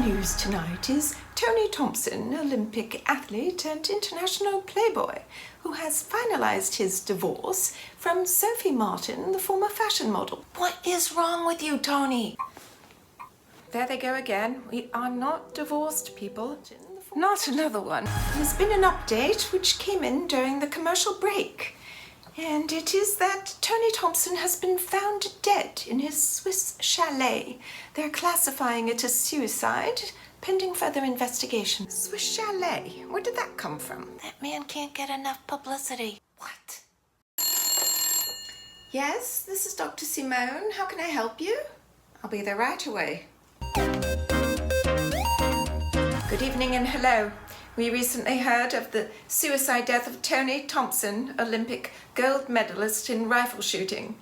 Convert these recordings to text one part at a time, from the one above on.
news tonight is Tony Thompson, Olympic athlete and international playboy, who has finalized his divorce from Sophie Martin, the former fashion model. What is wrong with you, Tony? There they go again. We are not divorced, people. Not another one. There's been an update which came in during the commercial break. And it is that Tony Thompson has been found dead in his Swiss chalet. They're classifying it as suicide, pending further investigation. Swiss chalet? Where did that come from? That man can't get enough publicity. What? Yes, this is Dr. Simone. How can I help you? I'll be there right away. Good evening and hello. We recently heard of the suicide death of Tony Thompson, Olympic gold medalist in rifle shooting.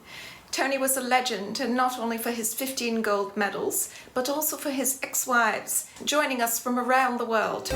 Tony was a legend, and not only for his 15 gold medals, but also for his ex-wives, joining us from around the world.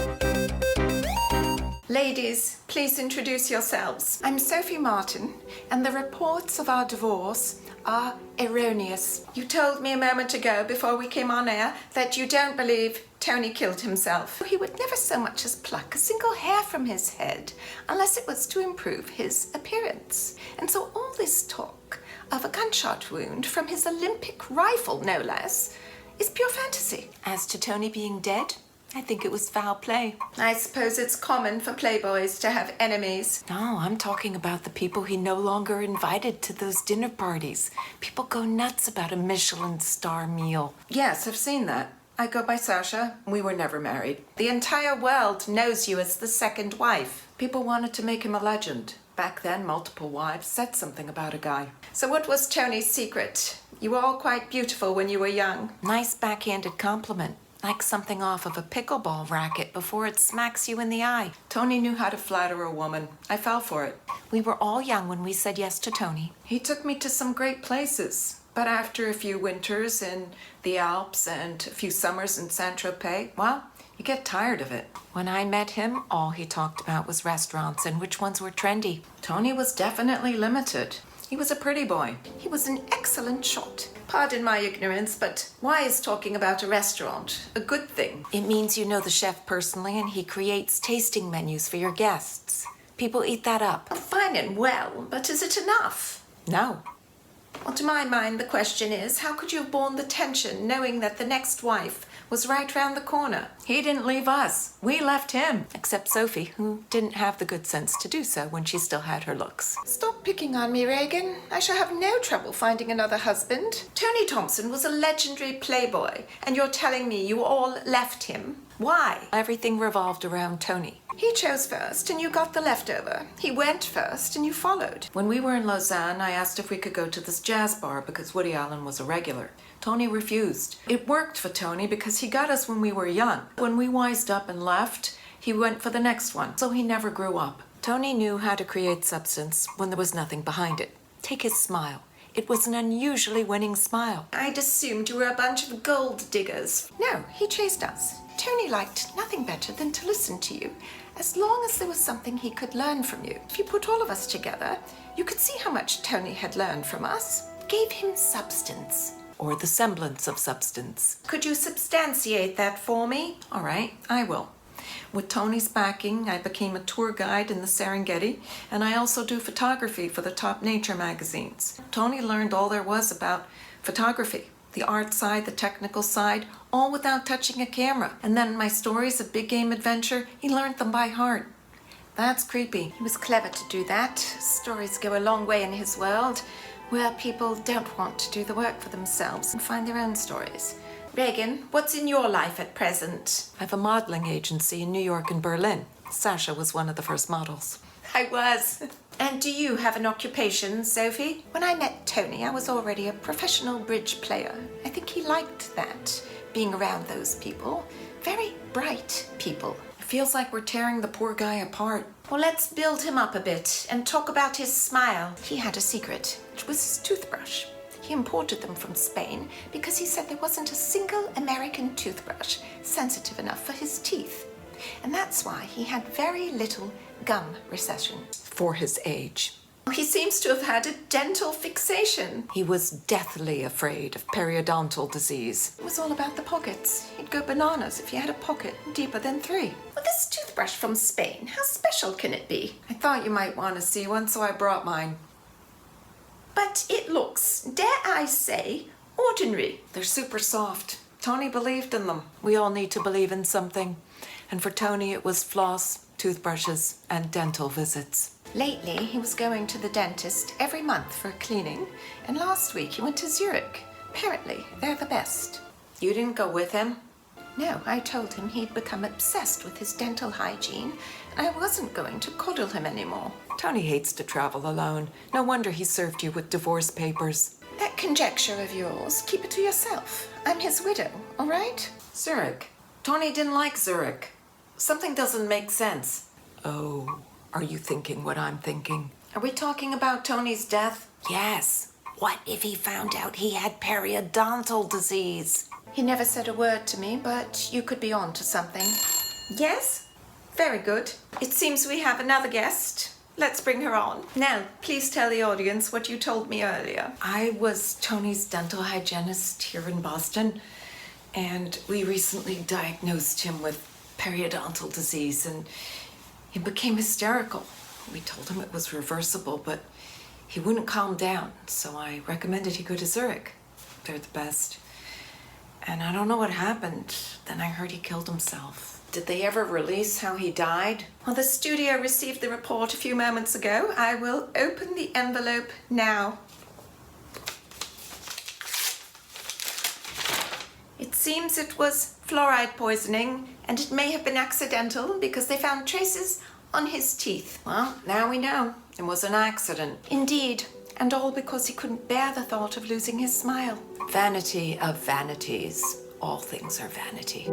Ladies, please introduce yourselves. I'm Sophie Martin, and the reports of our divorce are erroneous. You told me a moment ago before we came on air that you don't believe Tony killed himself. He would never so much as pluck a single hair from his head unless it was to improve his appearance. And so all this talk of a gunshot wound from his Olympic rifle, no less, is pure fantasy. As to Tony being dead, I think it was foul play. I suppose it's common for playboys to have enemies. No, I'm talking about the people he no longer invited to those dinner parties. People go nuts about a Michelin star meal. Yes, I've seen that. I go by Sasha. We were never married. The entire world knows you as the second wife. People wanted to make him a legend. Back then, multiple wives said something about a guy. So what was Tony's secret? You were all quite beautiful when you were young. Nice backhanded compliment. Like something off of a pickleball racket before it smacks you in the eye. Tony knew how to flatter a woman. I fell for it. We were all young when we said yes to Tony. He took me to some great places. But after a few winters in the Alps and a few summers in Saint-Tropez, well, you get tired of it. When I met him, all he talked about was restaurants and which ones were trendy. Tony was definitely limited. He was a pretty boy. He was an excellent shot. Pardon my ignorance, but why is talking about a restaurant a good thing? It means you know the chef personally and he creates tasting menus for your guests. People eat that up. Oh, fine and well, but is it enough? No. Well, to my mind, the question is, how could you have borne the tension knowing that the next wife was right round the corner? He didn't leave us. We left him. Except Sophie, who didn't have the good sense to do so when she still had her looks. Stop picking on me, Reagan. I shall have no trouble finding another husband. Tony Thompson was a legendary playboy, and you're telling me you all left him? Why? Everything revolved around Tony. He chose first and you got the leftover. He went first and you followed. When we were in Lausanne, I asked if we could go to this jazz bar because Woody Allen was a regular. Tony refused. It worked for Tony because he got us when we were young. When we wised up and left, he went for the next one, so he never grew up. Tony knew how to create substance when there was nothing behind it. Take his smile. It was an unusually winning smile. I'd assumed you were a bunch of gold diggers. No, he chased us. Tony liked nothing better than to listen to you, as long as there was something he could learn from you. If you put all of us together, you could see how much Tony had learned from us. Gave him substance. Or the semblance of substance. Could you substantiate that for me? All right, I will. With Tony's backing, I became a tour guide in the Serengeti, and I also do photography for the top nature magazines. Tony learned all there was about photography. The art side, the technical side, all without touching a camera. And then my stories of big game adventure, he learned them by heart. That's creepy. He was clever to do that. Stories go a long way in his world, where people don't want to do the work for themselves and find their own stories. Reagan, what's in your life at present? I have a modeling agency in New York and Berlin. Sasha was one of the first models. I was. And do you have an occupation, Sophie? When I met Tony, I was already a professional bridge player. I think he liked that, being around those people. Very bright people. It feels like we're tearing the poor guy apart. Well, let's build him up a bit and talk about his smile. He had a secret, which was his toothbrush. He imported them from Spain because he said there wasn't a single American toothbrush sensitive enough for his teeth. And that's why he had very little gum recession. For his age. He seems to have had a dental fixation. He was deathly afraid of periodontal disease. It was all about the pockets. He'd go bananas if you had a pocket deeper than 3. Well, this toothbrush from Spain, how special can it be? I thought you might want to see one, so I brought mine. But it looks, dare I say, ordinary. They're super soft. Tony believed in them. We all need to believe in something. And for Tony, it was floss, toothbrushes, and dental visits. Lately, he was going to the dentist every month for a cleaning, and last week he went to Zurich. Apparently, they're the best. You didn't go with him? No, I told him he'd become obsessed with his dental hygiene, and I wasn't going to coddle him anymore. Tony hates to travel alone. No wonder he served you with divorce papers. That conjecture of yours, keep it to yourself. I'm his widow, all right? Zurich. Tony didn't like Zurich. Something doesn't make sense. Oh, are you thinking what I'm thinking? Are we talking about Tony's death? Yes. What if he found out he had periodontal disease? He never said a word to me, but you could be on to something. Yes? Very good. It seems we have another guest. Let's bring her on. Now, please tell the audience what you told me earlier. I was Tony's dental hygienist here in Boston, and we recently diagnosed him with periodontal disease, and he became hysterical. We told him it was reversible, but he wouldn't calm down, so I recommended he go to Zurich. They're the best. And I don't know what happened. Then I heard he killed himself. Did they ever release how he died? Well, the studio received the report a few moments ago. I will open the envelope now. It seems it was fluoride poisoning, and it may have been accidental because they found traces on his teeth. Well, now we know. It was an accident. Indeed, and all because he couldn't bear the thought of losing his smile. Vanity of vanities. All things are vanity.